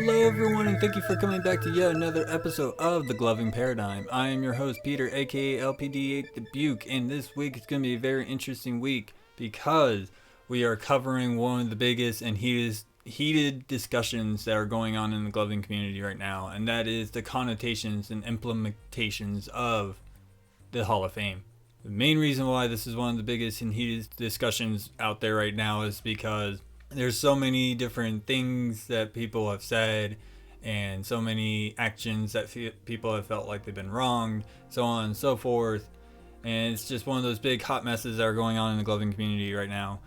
Hello everyone, and thank you for coming back to yet another episode of The Gloving Paradigm. I am your host Peter, aka LPD8 The Buke, and this week it's going to be a very interesting week because we are covering one of the biggest and heated discussions that are going on in the gloving community right now, and that is the connotations and implementations of the Hall of Fame. The main reason why this is one of the biggest and heated discussions out there right now is because there's so many different things that people have said and so many actions that people have felt like they've been wronged, so on and so forth. And it's just one of those big hot messes that are going on in the gloving community right now.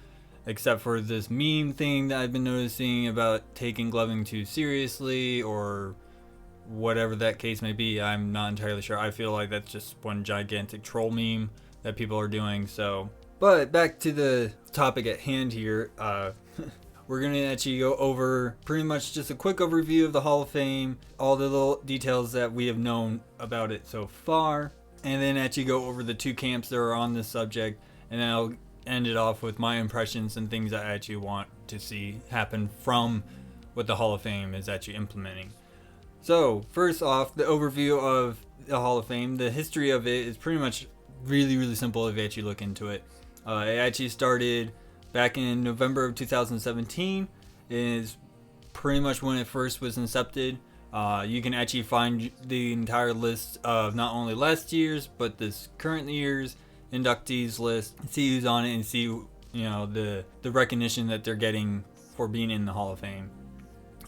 Except for this meme thing that I've been noticing about taking gloving too seriously or whatever that case may be. I'm not entirely sure. I feel like that's just one gigantic troll meme that people are doing. But back to the topic at hand here. We're going to actually go over pretty much just a quick overview of the Hall of Fame, all the little details that we have known about it so far, and then actually go over the two camps that are on this subject, and then I'll end it off with my impressions and things I actually want to see happen from what the Hall of Fame is actually implementing. So, first off, the overview of the Hall of Fame. The history of it is pretty much really simple if you actually look into it. It actually started back in November of 2017 is pretty much when it first was incepted. You can actually find the entire list of not only last year's but this current year's inductees list, see who's on it and see the recognition that they're getting for being in the Hall of Fame.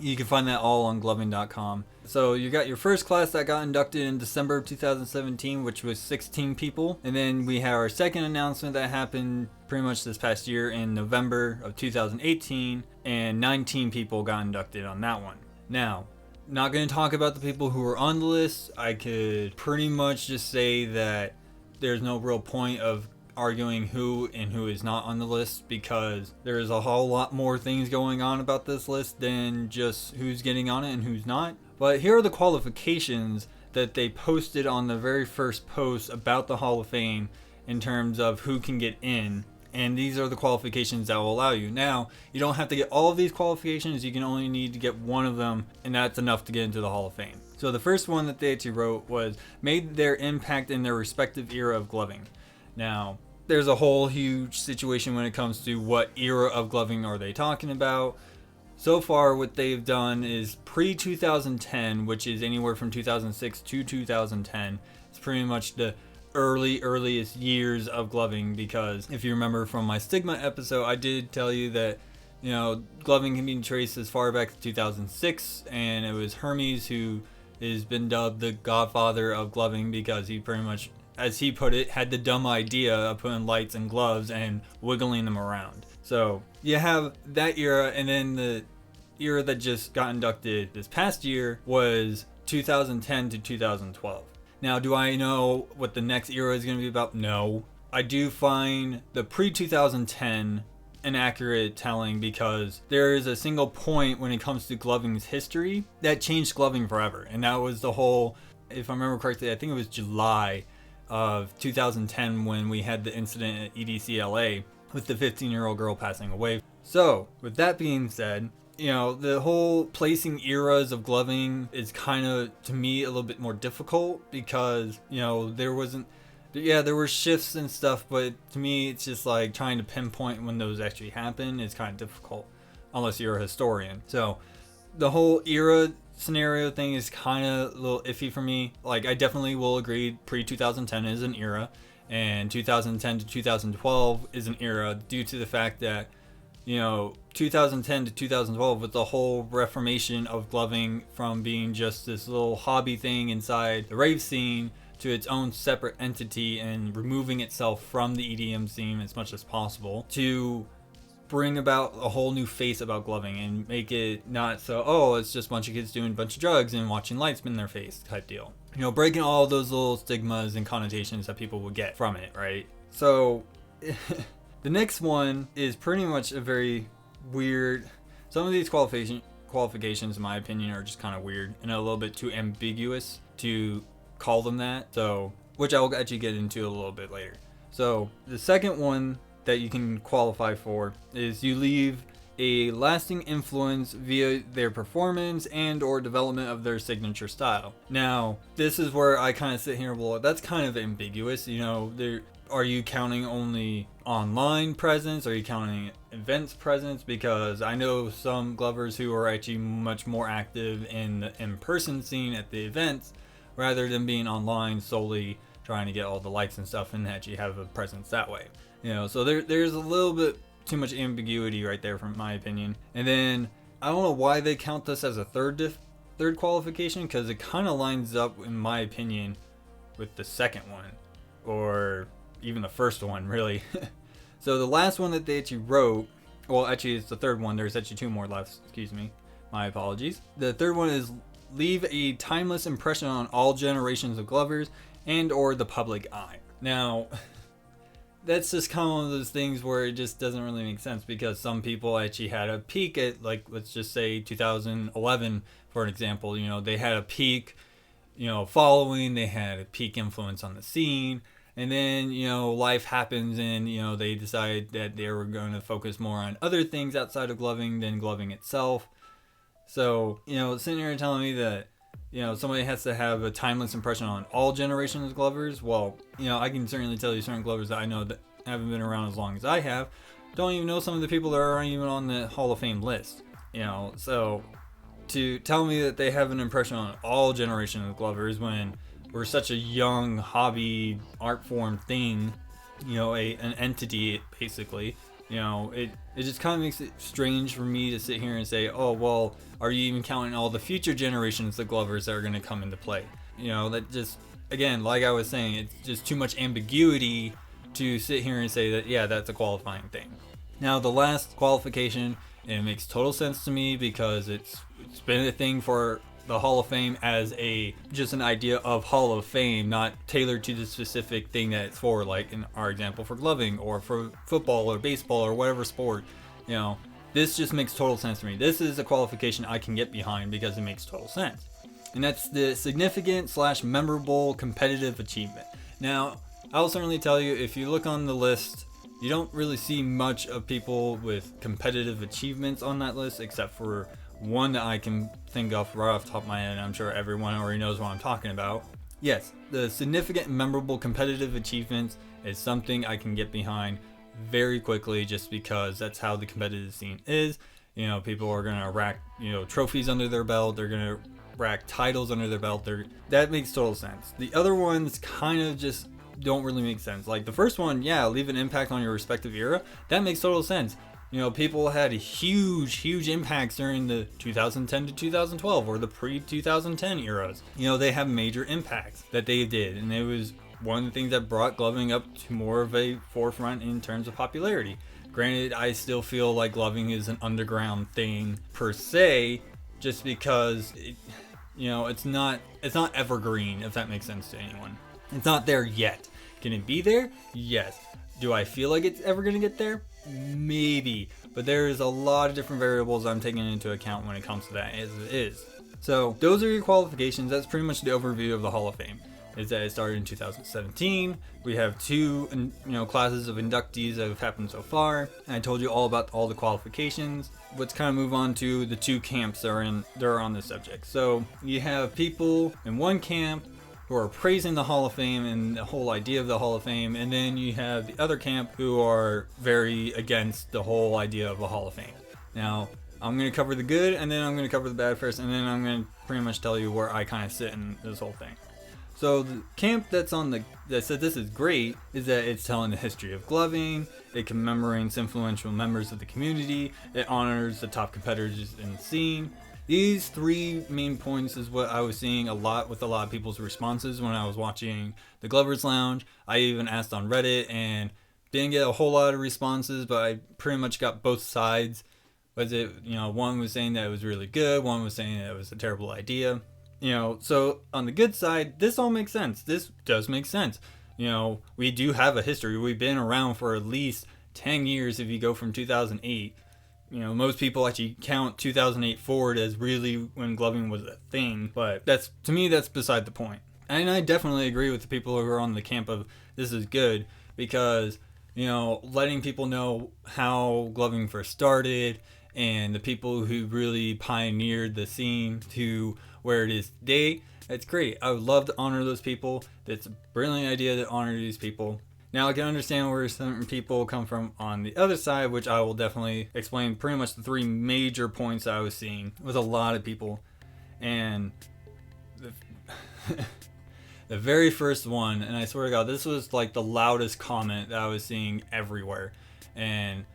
You can find that all on gloving.com. So you got your first class that got inducted in December of 2017, which was 16 people. And then we had our second announcement that happened pretty much this past year in November of 2018, and 19 people got inducted on that one. Now, not going to talk about the people who were on the list. I could pretty much just say that there's no real point of arguing who and who is not on the list, because there's a whole lot more things going on about this list than just who's getting on it and who's not. But here are the qualifications that they posted on the very first post about the Hall of Fame in terms of who can get in. And these are the qualifications that will allow you. Now, you don't have to get all of these qualifications. You can only need to get one of them, and that's enough to get into the Hall of Fame. So the first one that they actually wrote was made their impact in their respective era of gloving. Now, there's a whole huge situation when it comes to what era of gloving are they talking about. So far, what they've done is pre-2010, which is anywhere from 2006 to 2010. It's pretty much the earliest years of gloving, because if you remember from my stigma episode, I did tell you that gloving can be traced as far back as 2006, and it was Hermes who has been dubbed the godfather of gloving because he pretty much, as he put it, had the dumb idea of putting lights in gloves and wiggling them around. So you have that era, and then the era that just got inducted this past year was 2010 to 2012. Now, do I know what the next era is going to be about? No. I do find the pre-2010 an accurate telling, because there is a single point when it comes to gloving's history that changed gloving forever. And that was the whole, if I remember correctly, I think it was July of 2010 when we had the incident at EDC LA with the 15-year-old girl passing away. So, with that being said, the whole placing eras of gloving is kind of, to me, a little bit more difficult because, there were shifts and stuff, but to me, it's just like trying to pinpoint when those actually happen is kind of difficult, unless you're a historian. So, the whole era scenario thing is kind of a little iffy for me. Like, I definitely will agree pre-2010 is an era, and 2010 to 2012 is an era due to the fact that 2010 to 2012 was the whole reformation of gloving from being just this little hobby thing inside the rave scene to its own separate entity and removing itself from the EDM scene as much as possible to bring about a whole new face about gloving and make it not so, it's just a bunch of kids doing a bunch of drugs and watching lights spin in their face type deal. Breaking all those little stigmas and connotations that people would get from it, right? So the next one is pretty much a very weird, some of these qualifications in my opinion are just kind of weird and a little bit too ambiguous to call them that, so which I'll actually get into a little bit later. So the second one that you can qualify for is you leave a lasting influence via their performance and or development of their signature style. Now, this is where I kind of sit here, well, that's kind of ambiguous. Are you counting only online presence? Are you counting events presence? Because I know some glovers who are actually much more active in the in-person scene at the events rather than being online solely trying to get all the likes and stuff and actually have a presence that way. So there's a little bit too much ambiguity right there from my opinion. And then I don't know why they count this as a third qualification, because it kind of lines up, in my opinion, with the second one, or even the first one, really. So the last one that they actually wrote, well, actually it's the third one. There's actually two more left. Excuse me. My apologies. The third one is leave a timeless impression on all generations of glovers and or the public eye. Now, that's just kind of one of those things where it just doesn't really make sense, because some people actually had a peak at, like, let's just say 2011, for an example. They had a peak, following, they had a peak influence on the scene. And then, life happens and, they decide that they were going to focus more on other things outside of gloving than gloving itself. So, sitting here and telling me that, somebody has to have a timeless impression on all generations of glovers. Well, I can certainly tell you certain glovers that I know that haven't been around as long as I have don't even know some of the people that aren't even on the Hall of Fame list. So to tell me that they have an impression on all generations of glovers when we're such a young hobby art form thing, an entity basically, it just kind of makes it strange for me to sit here and say, oh, well, are you even counting all the future generations of glovers that are going to come into play? That just, again, like I was saying, it's just too much ambiguity to sit here and say that, yeah, that's a qualifying thing. Now, the last qualification, and it makes total sense to me because it's been a thing for the Hall of Fame as just an idea of Hall of Fame, not tailored to the specific thing that it's for, like in our example for gloving or for football or baseball or whatever sport. This just makes total sense to me. This is a qualification I can get behind because it makes total sense. And that's the significant / memorable competitive achievement. Now, I'll certainly tell you, if you look on the list, you don't really see much of people with competitive achievements on that list, except for one that I can think of right off the top of my head. I'm sure everyone already knows what I'm talking about. Yes, the significant and memorable competitive achievements is something I can get behind very quickly, just because that's how the competitive scene is. People are going to rack, trophies under their belt. They're going to rack titles under their belt. That makes total sense. The other ones kind of just don't really make sense. Like the first one, yeah, leave an impact on your respective era. That makes total sense. People had huge impacts during the 2010 to 2012 or the pre-2010 eras. They have major impacts that they did, and it was one of the things that brought gloving up to more of a forefront in terms of popularity. Granted, I still feel like gloving is an underground thing per se, just because it's not evergreen, if that makes sense to anyone. It's not there yet. Can it be there? Yes. Do I feel like it's ever going to get there? Maybe. But there is a lot of different variables I'm taking into account when it comes to that, as it is. So those are your qualifications. That's pretty much the overview of the Hall of Fame. Is that it started in 2017. We have two classes of inductees that have happened so far. And I told you all about all the qualifications. Let's kind of move on to the two camps that are on this subject. So you have people in one camp who are praising the Hall of Fame and the whole idea of the Hall of Fame, and then you have the other camp who are very against the whole idea of the Hall of Fame. Now, I'm going to cover the good, and then I'm going to cover the bad first, and then I'm going to pretty much tell you where I kind of sit in this whole thing. So the camp that said this is great is that it's telling the history of gloving, it commemorates influential members of the community, it honors the top competitors in the scene. These three main points is what I was seeing a lot with a lot of people's responses when I was watching the Glover's Lounge. I even asked on Reddit and didn't get a whole lot of responses, but I pretty much got both sides. One was saying that it was really good, one was saying that it was a terrible idea. So on the good side, this all makes sense. This does make sense. We do have a history. We've been around for at least 10 years if you go from 2008. Most people actually count 2008 forward as really when gloving was a thing, but to me, that's beside the point. And I definitely agree with the people who are on the camp of this is good because, letting people know how gloving first started and the people who really pioneered the scene to where it is today. That's great. I would love to honor those people. That's a brilliant idea to honor these people. Now I can understand where certain people come from on the other side, which I will definitely explain pretty much the three major points I was seeing with a lot of people. And the very first one, and I swear to God, this was like the loudest comment that I was seeing everywhere. And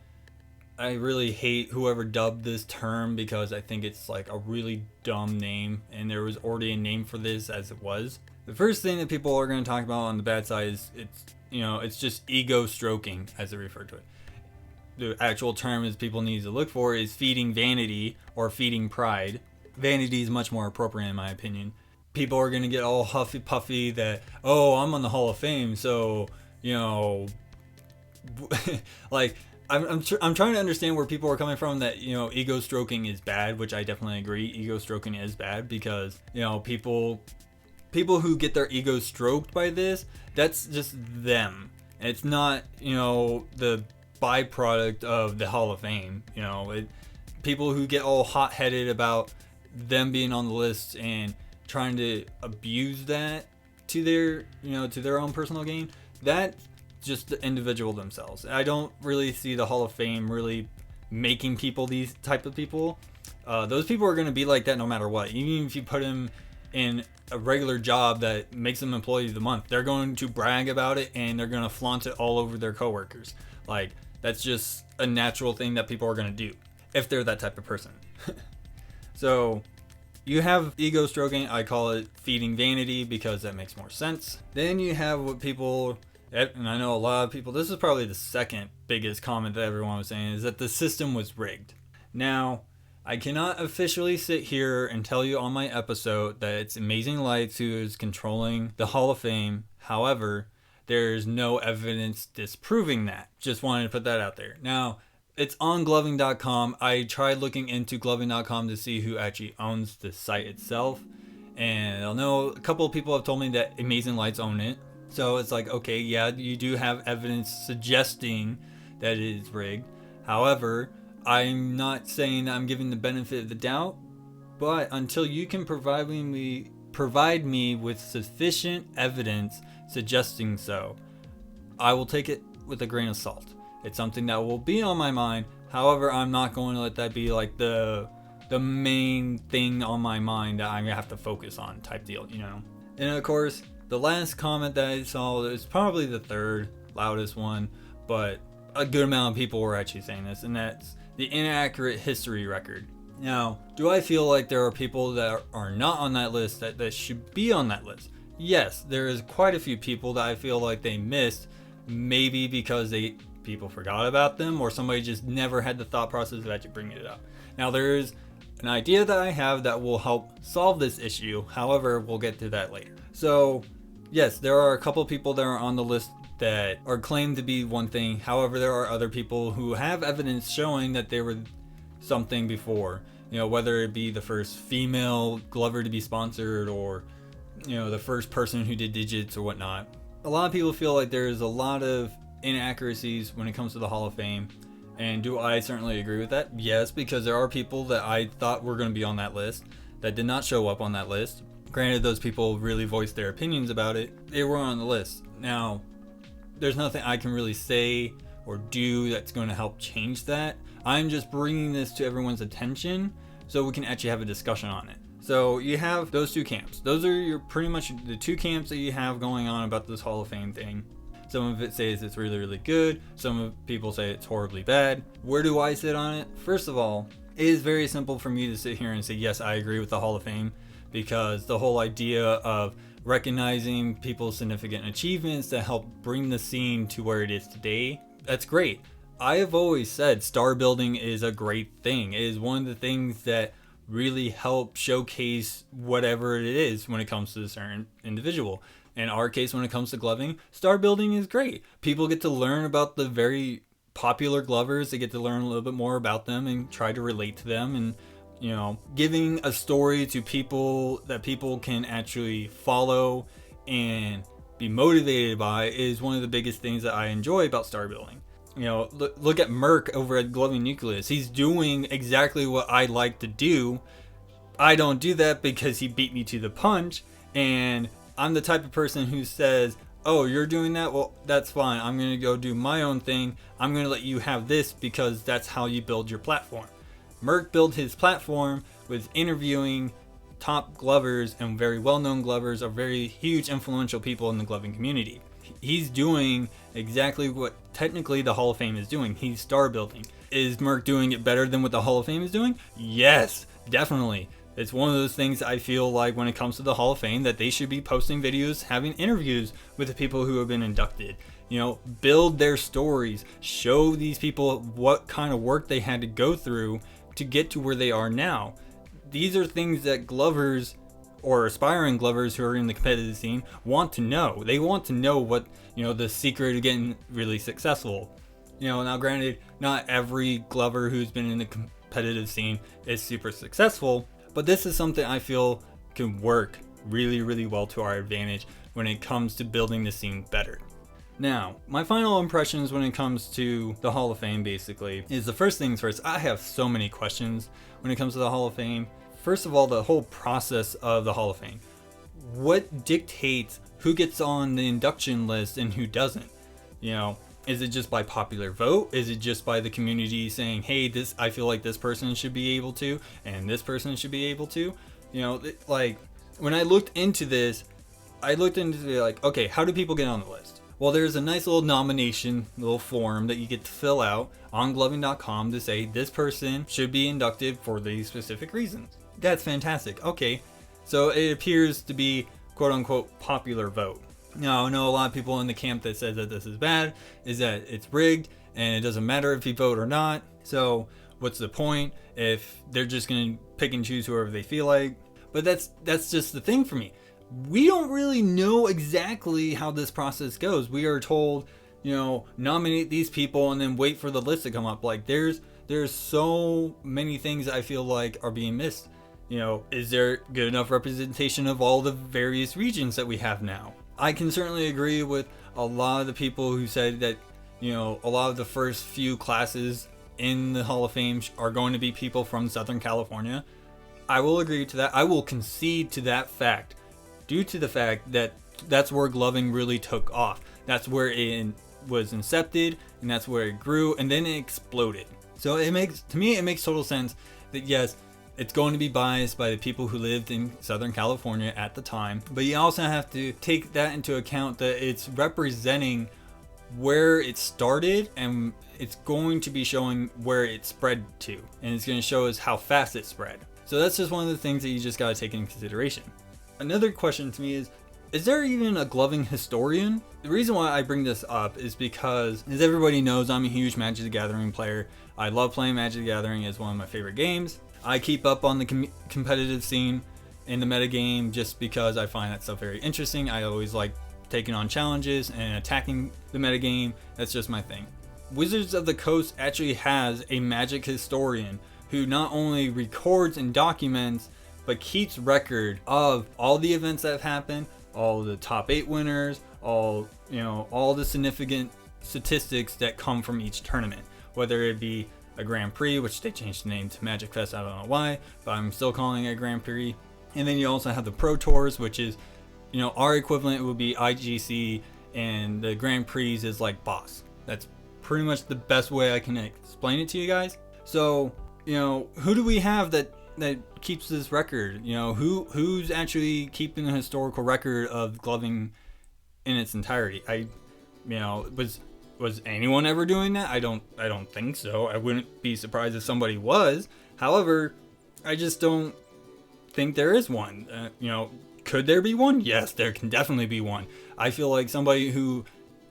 I really hate whoever dubbed this term because I think it's like a really dumb name, and there was already a name for this as it was. The first thing that people are going to talk about on the bad side is it's just ego stroking, as they refer to it. The actual term is people need to look for is feeding vanity or feeding pride. Vanity is much more appropriate in my opinion. People are going to get all huffy puffy that, oh, I'm on the Hall of Fame, so like I'm trying to understand where people are coming from that ego stroking is bad, which I definitely agree. Ego stroking is bad because people who get their ego stroked by this, that's just them. It's not the byproduct of the Hall of Fame. People who get all hot-headed about them being on the list and trying to abuse that to their own personal gain, that just the individual themselves. I don't really see the Hall of Fame really making people these type of people. Those people are going to be like that no matter what. Even if you put them in a regular job that makes them employee of the month, they're going to brag about it and they're going to flaunt it all over their coworkers. Like, that's just a natural thing that people are going to do if they're that type of person. So you have ego stroking. I call it feeding vanity because that makes more sense. Then you have what people, and I know a lot of people, this is probably the second biggest comment that everyone was saying, is that the system was rigged. Now, I cannot officially sit here and tell you on my episode that it's Amazing Lights who is controlling the Hall of Fame. However, there's no evidence disproving that. Just wanted to put that out there. Now, it's on gloving.com. I tried looking into gloving.com to see who actually owns the site itself. And I know a couple of people have told me that Amazing Lights own it. So it's like, okay, yeah, you do have evidence suggesting that it is rigged. However, I'm not saying that I'm giving the benefit of the doubt, but until you can provide me with sufficient evidence suggesting so, I will take it with a grain of salt. It's something that will be on my mind. However, I'm not going to let that be like the main thing on my mind that I'm gonna have to focus on type deal, And of course, the last comment that I saw is probably the third loudest one, but a good amount of people were actually saying this, and that's the inaccurate history record. Now, do I feel like there are people that are not on that list that should be on that list? Yes, there is quite a few people that I feel like they missed, maybe because people forgot about them, or somebody just never had the thought process of actually bringing it up. Now, there is an idea that I have that will help solve this issue. However, we'll get to that later. So, yes, there are a couple people that are on the list that are claimed to be one thing. However, there are other people who have evidence showing that they were something before. Whether it be the first female Glover to be sponsored, or the first person who did digits or whatnot. A lot of people feel like there's a lot of inaccuracies when it comes to the Hall of Fame. And do I certainly agree with that? Yes, because there are people that I thought were going to be on that list that did not show up on that list. Granted, those people really voiced their opinions about it. They were on the list. Now, there's nothing I can really say or do that's going to help change that. I'm just bringing this to everyone's attention so we can actually have a discussion on it. So you have those two camps. Those are pretty much the two camps that you have going on about this Hall of Fame thing. Some of it says it's really, really good. Some people say it's horribly bad. Where do I sit on it? First of all, it is very simple for me to sit here and say, yes, I agree with the Hall of Fame, because the whole idea of recognizing people's significant achievements that help bring the scene to where it is today, that's great. I have always said star building is a great thing. It is one of the things that really help showcase whatever it is when it comes to a certain individual. In our case, when it comes to gloving, star building is great. People get to learn about the very popular glovers. They get to learn a little bit more about them and try to relate to them, and giving a story to people that people can actually follow and be motivated by is one of the biggest things that I enjoy about star building. Look at Merc over at Gloving Nucleus. He's doing exactly what I like to do. I don't do that because he beat me to the punch, and I'm the type of person who says, oh, you're doing that? Well, that's fine. I'm going to go do my own thing. I'm going to let you have this because that's how you build your platform. Merc built his platform with interviewing top glovers and very well-known glovers or very huge influential people in the gloving community. He's doing exactly what technically the Hall of Fame is doing. He's star building. Is Merc doing it better than what the Hall of Fame is doing? Yes, definitely. It's one of those things I feel like when it comes to the Hall of Fame that they should be posting videos, having interviews with the people who have been inducted. Build their stories, show these people what kind of work they had to go through to get to where they are now. These are things that glovers or aspiring glovers who are in the competitive scene want to know. They want to know what, the secret of getting really successful. Now granted, not every glover who's been in the competitive scene is super successful, but this is something I feel can work really, really well to our advantage when it comes to building the scene better. Now, my final impressions when it comes to the Hall of Fame basically is the first things first. I have so many questions when it comes to the Hall of Fame. First of all, the whole process of the Hall of Fame. What dictates who gets on the induction list and who doesn't? Is it just by popular vote? Is it just by the community saying, hey, I feel like this person should be able to, and this person should be able to? When I looked into this, okay, how do people get on the list? Well, there's a nice little nomination, little form that you get to fill out on gloving.com to say this person should be inducted for these specific reasons. That's fantastic. Okay, so it appears to be quote unquote popular vote. Now, I know a lot of people in the camp that says that this is bad, is that it's rigged and it doesn't matter if you vote or not. So what's the point if they're just going to pick and choose whoever they feel like? But that's just the thing for me. We don't really know exactly how this process goes. We are told, nominate these people and then wait for the list to come up. Like there's so many things I feel like are being missed. Is there good enough representation of all the various regions that we have now? I can certainly agree with a lot of the people who said that, a lot of the first few classes in the Hall of Fame are going to be people from Southern California. I will agree to that. I will concede to that fact due to the fact that that's where gloving really took off. That's where it was incepted and that's where it grew and then it exploded. So it makes total sense that yes, it's going to be biased by the people who lived in Southern California at the time, but you also have to take that into account that it's representing where it started and it's going to be showing where it spread to, and it's going to show us how fast it spread. So that's just one of the things that you just got to take into consideration. Another question to me is there even a gloving historian? The reason why I bring this up is because, as everybody knows, I'm a huge Magic the Gathering player. I love playing Magic the Gathering. It's one of my favorite games. I keep up on the competitive scene in the metagame just because I find that stuff very interesting. I always like taking on challenges and attacking the metagame. That's just my thing. Wizards of the Coast actually has a Magic historian who not only records and documents, but keeps record of all the events that have happened, all the top 8 winners, all the significant statistics that come from each tournament, whether it be a Grand Prix, which they changed the name to Magic Fest, I don't know why, but I'm still calling it a Grand Prix. And then you also have the Pro Tours, which is, our equivalent would be IGC, and the Grand Prix is like Boss. That's pretty much the best way I can explain it to you guys. So, who do we have that keeps this record? Who's actually keeping a historical record of gloving in its entirety? Was anyone ever doing that? I don't think so. I wouldn't be surprised if somebody was. However, I just don't think there is one. Could there be one? Yes, there can definitely be one. I feel like somebody who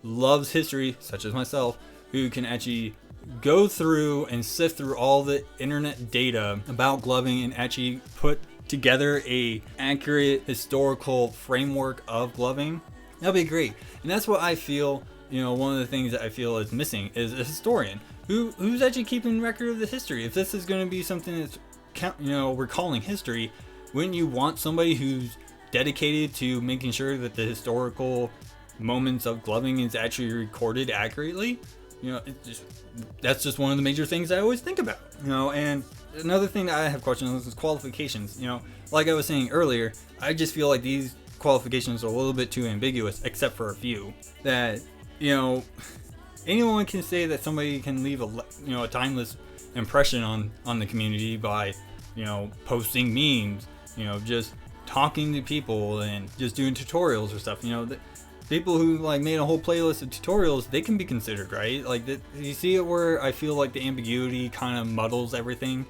loves history, such as myself, who can actually go through and sift through all the internet data about gloving and actually put together a accurate historical framework of gloving, that'd be great. And that's what I feel, one of the things that I feel is missing is a historian who's actually keeping record of the history. If this is going to be something that's, recalling history, wouldn't you want somebody who's dedicated to making sure that the historical moments of gloving is actually recorded accurately? that's just one of the major things I always think about. And another thing that I have questions on is qualifications. Like I was saying earlier, I just feel like these qualifications are a little bit too ambiguous, except for a few. That, anyone can say that somebody can leave a timeless impression on the community by, posting memes, just talking to people and just doing tutorials or stuff. People who made a whole playlist of tutorials, they can be considered, right? You see it where I feel like the ambiguity kind of muddles everything.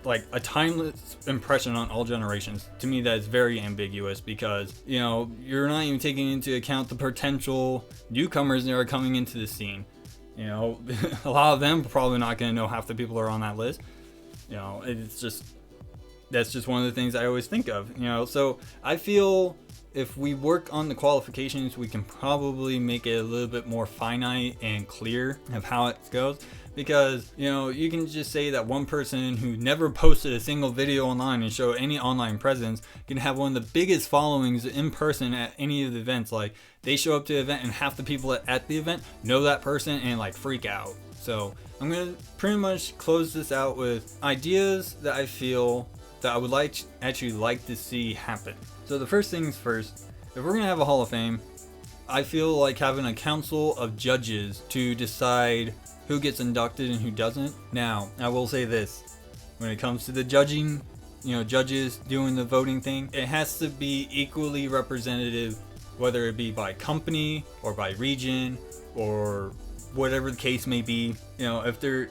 Like a timeless impression on all generations. To me, that is very ambiguous because, you're not even taking into account the potential newcomers that are coming into the scene. A lot of them are probably not going to know half the people that are on that list. That's just one of the things I always think of. So I feel if we work on the qualifications, we can probably make it a little bit more finite and clear of how it goes. Because, you can just say that one person who never posted a single video online and show any online presence can have one of the biggest followings in person at any of the events. Like, they show up to the event and half the people at the event know that person and freak out. So I'm going to pretty much close this out with ideas that I feel that I would actually like to see happen. So the first things first, if we're going to have a Hall of Fame, I feel like having a council of judges to decide who gets inducted and who doesn't. Now, I will say this, when it comes to the judging, judges doing the voting thing, it has to be equally representative, whether it be by company or by region or whatever the case may be. If they're,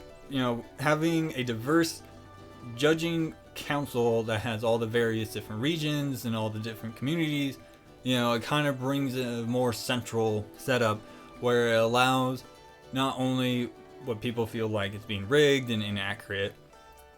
having a diverse judging council that has all the various different regions and all the different communities, it kind of brings a more central setup where it allows not only what people feel like it's being rigged and inaccurate,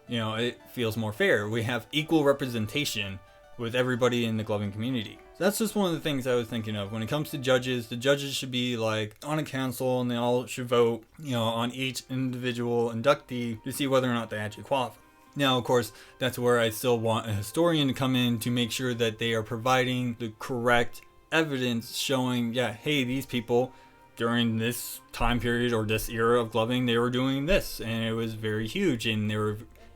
it feels more fair. We have equal representation with everybody in the gloving community. So that's just one of the things I was thinking of. When it comes to judges, the judges should be on a council and they all should vote, on each individual inductee to see whether or not they actually qualify. Now, of course, that's where I still want a historian to come in to make sure that they are providing the correct evidence showing, hey, these people during this time period or this era of gloving, they were doing this and it was very huge and they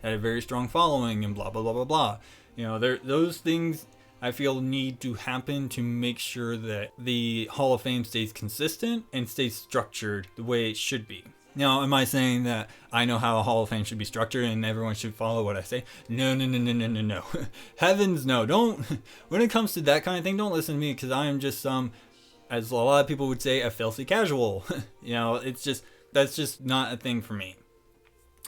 had a very strong following and blah, blah, blah, blah, blah. Those things I feel need to happen to make sure that the Hall of Fame stays consistent and stays structured the way it should be. Now, am I saying that I know how a Hall of Fame should be structured and everyone should follow what I say? No. Heavens no. Don't, when it comes to that kind of thing, don't listen to me because I am just as a lot of people would say, a filthy casual. That's just not a thing for me.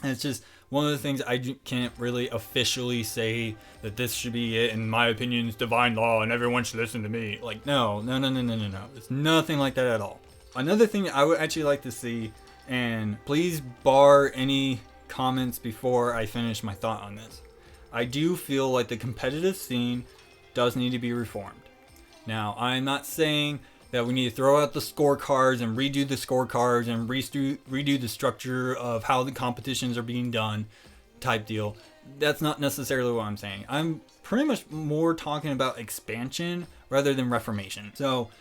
And it's just one of the things I can't really officially say that this should be it. In my opinion, it's divine law and everyone should listen to me. No. It's nothing like that at all. Another thing I would actually like to see, and please bar any comments before I finish my thought on this. I do feel like the competitive scene does need to be reformed. Now, I'm not saying that we need to throw out the scorecards and redo the scorecards and redo the structure of how the competitions are being done type deal. That's not necessarily what I'm saying. I'm pretty much more talking about expansion rather than reformation. So,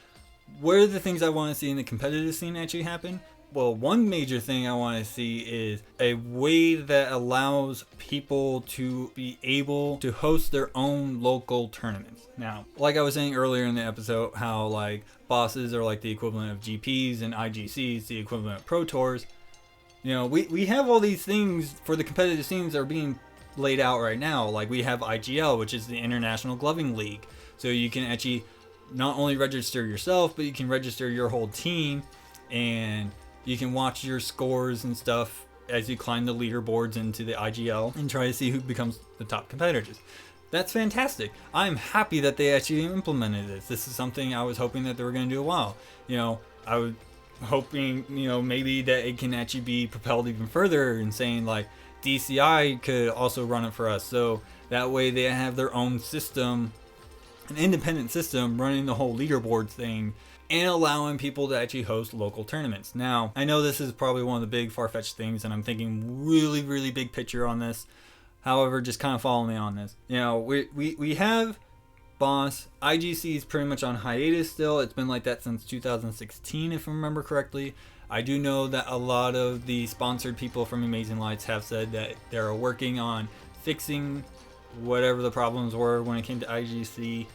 what are the things I want to see in the competitive scene actually happen? Well, one major thing I want to see is a way that allows people to be able to host their own local tournaments. Now, like I was saying earlier in the episode, how bosses are the equivalent of GPs and IGCs, the equivalent of Pro Tours. We have all these things for the competitive scenes that are being laid out right now. We have IGL, which is the International Gloving League. So you can actually not only register yourself, but you can register your whole team and you can watch your scores and stuff as you climb the leaderboards into the IGL and try to see who becomes the top competitors. That's fantastic. I'm happy that they actually implemented this. This is something I was hoping that they were going to do a while. I was hoping, maybe that it can actually be propelled even further and saying DCI could also run it for us. So that way they have their own system, an independent system running the whole leaderboard thing, and allowing people to actually host local tournaments. Now, I know this is probably one of the big far-fetched things, and I'm thinking really, really big picture on this. However, just kind of follow me on this. We have Boss. IGC is pretty much on hiatus still. It's been like that since 2016, if I remember correctly. I do know that a lot of the sponsored people from Amazing Lights have said that they're working on fixing whatever the problems were when it came to IGC.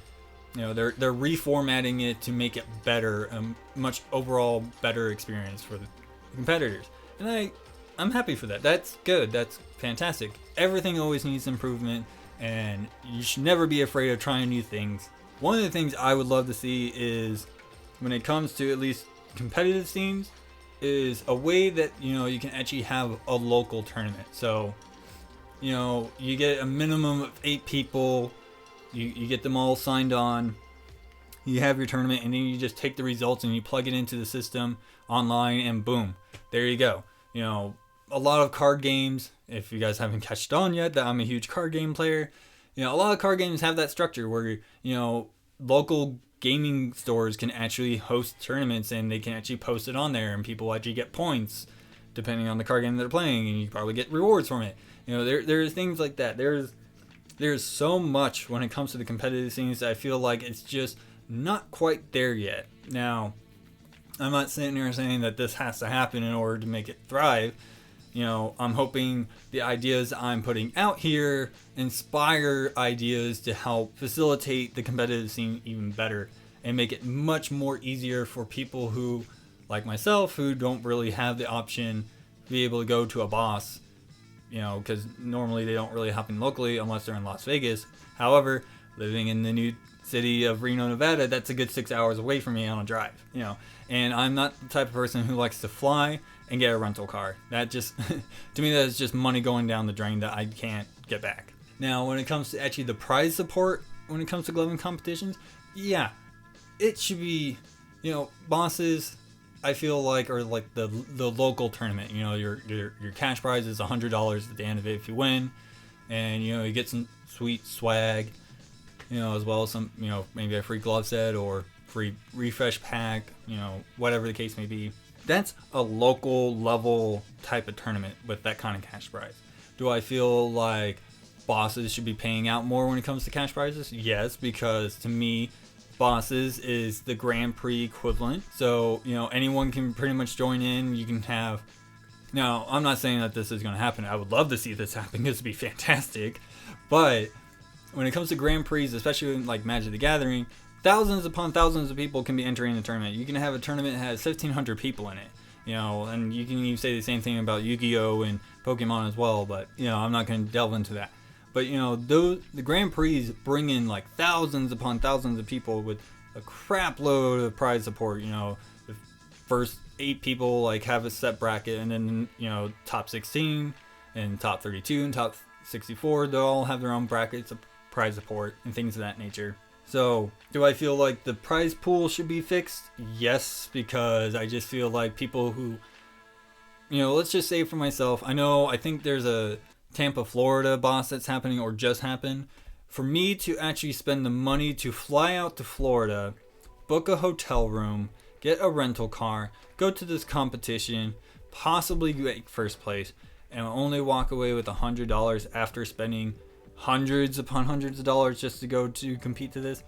You know, they're reformatting it to make it better, a much overall better experience for the competitors. And I'm happy for that. That's good. That's fantastic. Everything always needs improvement, and you should never be afraid of trying new things. One of the things I would love to see is, when it comes to at least competitive scenes, is a way that, you know, you can actually have a local tournament. So, you know, you get a minimum of 8 people, you get them all signed on, you have your tournament, and then you just take the results and you plug it into the system online, and boom, there you go. You know, a lot of card games, if you guys haven't catched on yet that I'm a huge card game player, you know, a lot of card games have that structure where, you know, local gaming stores can actually host tournaments, and they can actually post it on there, and people actually get points depending on the card game they're playing, and you probably get rewards from it. You know, there's things like that. There's so much when it comes to the competitive scenes that I feel like it's just not quite there yet. Now, I'm not sitting here saying that this has to happen in order to make it thrive. You know, I'm hoping the ideas I'm putting out here inspire ideas to help facilitate the competitive scene even better and make it much more easier for people who, like myself, who don't really have the option to be able to go to a boss, you know, because normally they don't really happen locally unless they're in Las Vegas. However, living in the new city of Reno, Nevada, that's a good 6 hours away from me on a drive, you know, and I'm not the type of person who likes to fly and get a rental car. That just, to me, that's just money going down the drain that I can't get back. Now, when it comes to actually the prize support, when it comes to gloving competitions, yeah, it should be, you know, bosses, I feel like, are like the local tournament. You know, your cash prize is $100 at the end of it if you win, and, you know, you get some sweet swag, you know, as well as some, you know, maybe a free glove set or free refresh pack, you know, whatever the case may be. That's a local level type of tournament with that kind of cash prize. Do I feel like bosses should be paying out more when it comes to cash prizes? Yes, because to me, bosses is the Grand Prix equivalent. So, you know, anyone can pretty much join in. You can have... Now, I'm not saying that this is going to happen. I would love to see this happen. This would be fantastic. But when it comes to Grand Prix, especially in like Magic the Gathering, thousands upon thousands of people can be entering the tournament. You can have a tournament that has 1,500 people in it, you know, and you can even say the same thing about Yu-Gi-Oh! And Pokemon as well, but, you know, I'm not going to delve into that. But, you know, the Grand Prix bring in like thousands upon thousands of people with a crap load of prize support. You know, the first 8 people like have a set bracket, and then, you know, top 16 and top 32 and top 64, they all have their own brackets of prize support and things of that nature. So, do I feel like the prize pool should be fixed? Yes, because I just feel like people who, you know, let's just say for myself, I think there's a Tampa, Florida boss that's happening or just happened. For me to actually spend the money to fly out to Florida, book a hotel room, get a rental car, go to this competition, possibly get first place, and only walk away with $100 after spending hundreds upon hundreds of dollars just to go to compete to this,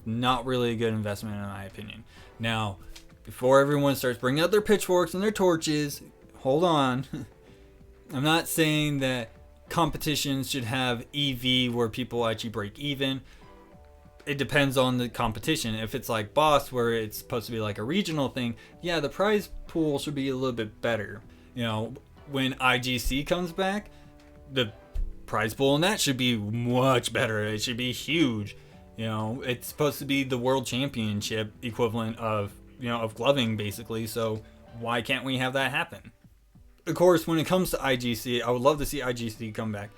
not really a good investment in my opinion. Now, before everyone starts bringing out their pitchforks and their torches, hold on. I'm not saying that competitions should have EV where people actually break even. It depends on the competition. If it's like Boss, where it's supposed to be like a regional thing, yeah, the prize pool should be a little bit better. You know, when IGC comes back, the prize pool in that should be much better. It should be huge. You know, it's supposed to be the world championship equivalent of, you know, of gloving basically. So why can't we have that happen? Of course, when it comes to IGC, I would love to see IGC come back.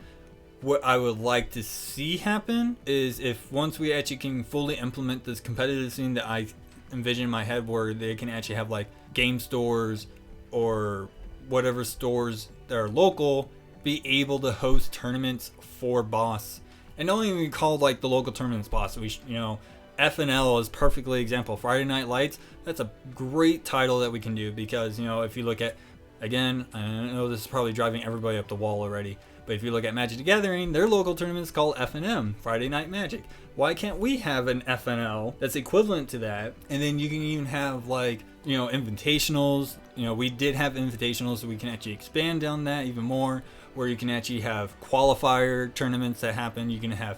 What I would like to see happen is if once we actually can fully implement this competitive scene that I envision in my head, where they can actually have like game stores or whatever stores that are local be able to host tournaments for Boss. And don't even call like the local tournaments Boss. You know, FNL is perfectly example. Friday Night Lights, that's a great title that we can do, because, you know, if you look at, again, I know this is probably driving everybody up the wall already, But if you look at Magic the Gathering, their local tournament is called FNM, Friday Night Magic. Why can't we have an FNL that's equivalent to that? And then you can even have invitationals. We did have invitationals, so we can actually expand on that even more, where you can actually have qualifier tournaments that happen. You can have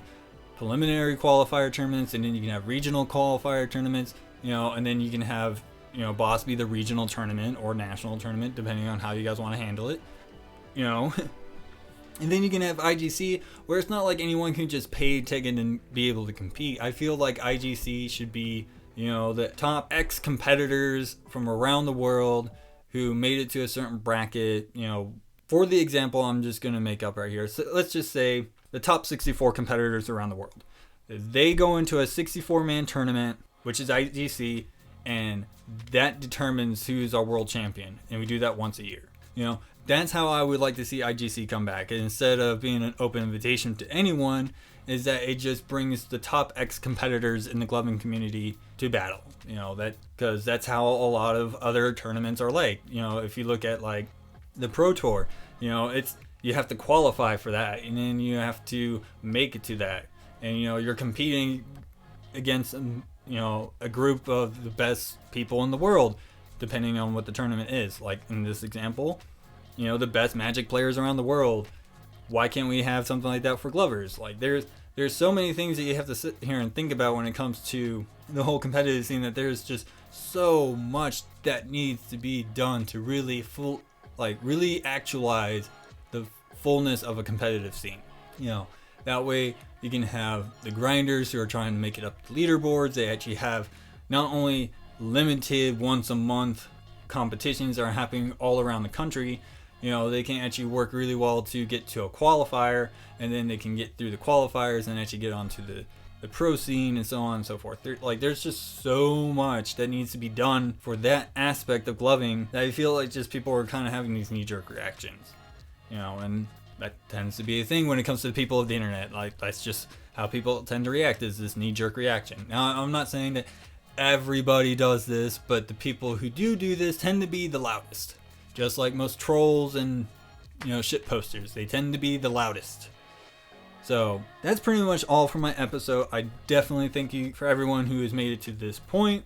preliminary qualifier tournaments, and then you can have regional qualifier tournaments, and then you can have, Boss be the regional tournament or national tournament, depending on how you guys want to handle it, And then you can have IGC, where it's not like anyone can just pay ticket and be able to compete. I feel like IGC should be, the top X competitors from around the world who made it to a certain bracket. For the example I'm just going to make up right here. So let's just say the top 64 competitors around the world. They go into a 64-man tournament, which is IGC, and that determines who's our world champion. And we do that once a year. That's how I would like to see IGC come back. Instead of being an open invitation to anyone, is that it just brings the top X competitors in the gloving community to battle. Because that's how a lot of other tournaments are like. If you look at like the Pro Tour, it's you have to qualify for that, and then you have to make it to that, and you're competing against a group of the best people in the world, depending on what the tournament is. Like in this example, the best Magic players around the world. Why can't we have something like that for glovers? Like there's so many things that you have to sit here and think about when it comes to the whole competitive scene, that there's just so much that needs to be done to really really actualize the fullness of a competitive scene. That way you can have the grinders who are trying to make it up to leaderboards. They actually have not only limited once a month competitions that are happening all around the country. They can actually work really well to get to a qualifier, and then they can get through the qualifiers and actually get onto the pro scene and so on and so forth. There's just so much that needs to be done for that aspect of gloving that I feel like just people are kind of having these knee-jerk reactions. And that tends to be a thing when it comes to the people of the internet. Like that's just how people tend to react, is this knee-jerk reaction. Now, I'm not saying that everybody does this, but the people who do this tend to be the loudest. Just like most trolls and shit posters, they tend to be the loudest. So that's pretty much all for my episode. I definitely thank you for everyone who has made it to this point.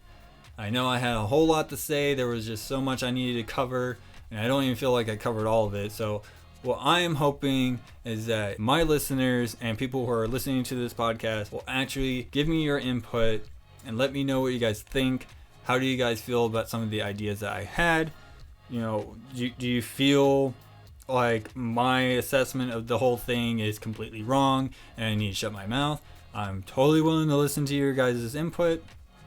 I know I had a whole lot to say. There was just so much I needed to cover, and I don't even feel like I covered all of it. So what I am hoping is that my listeners and people who are listening to this podcast will actually give me your input and let me know what you guys think. How do you guys feel about some of the ideas that I had? Do you feel like my assessment of the whole thing is completely wrong and I need to shut my mouth? I'm totally willing to listen to your guys' input.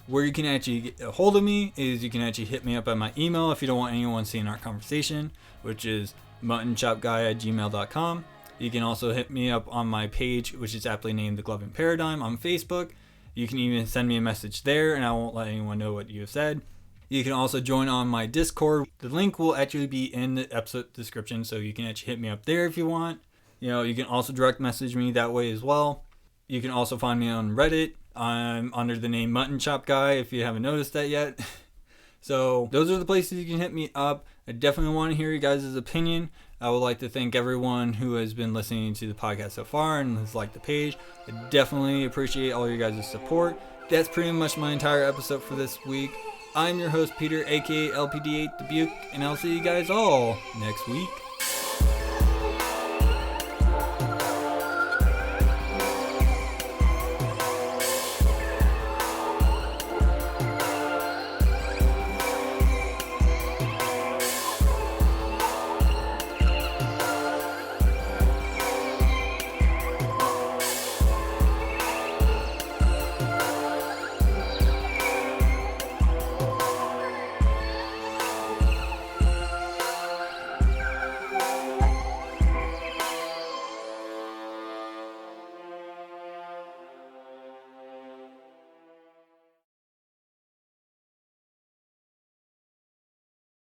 Where you can actually get a hold of me is you can actually hit me up at my email if you don't want anyone seeing our conversation, which is muttonchopguy@gmail.com. You can also hit me up on my page, which is aptly named The Gloving Paradigm, on Facebook. You can even send me a message there, and I won't let anyone know what you have said. You can also join on my Discord. The link will actually be in the episode description, so you can actually hit me up there if you want. You can also direct message me that way as well. You can also find me on Reddit. I'm under the name Mutton Chop Guy, if you haven't noticed that yet. So those are the places you can hit me up. I definitely want to hear you guys' opinion. I would like to thank everyone who has been listening to the podcast so far and has liked the page. I definitely appreciate all your guys' support. That's pretty much my entire episode for this week. I'm your host, Peter, aka LPD8 Dubuque, and I'll see you guys all next week.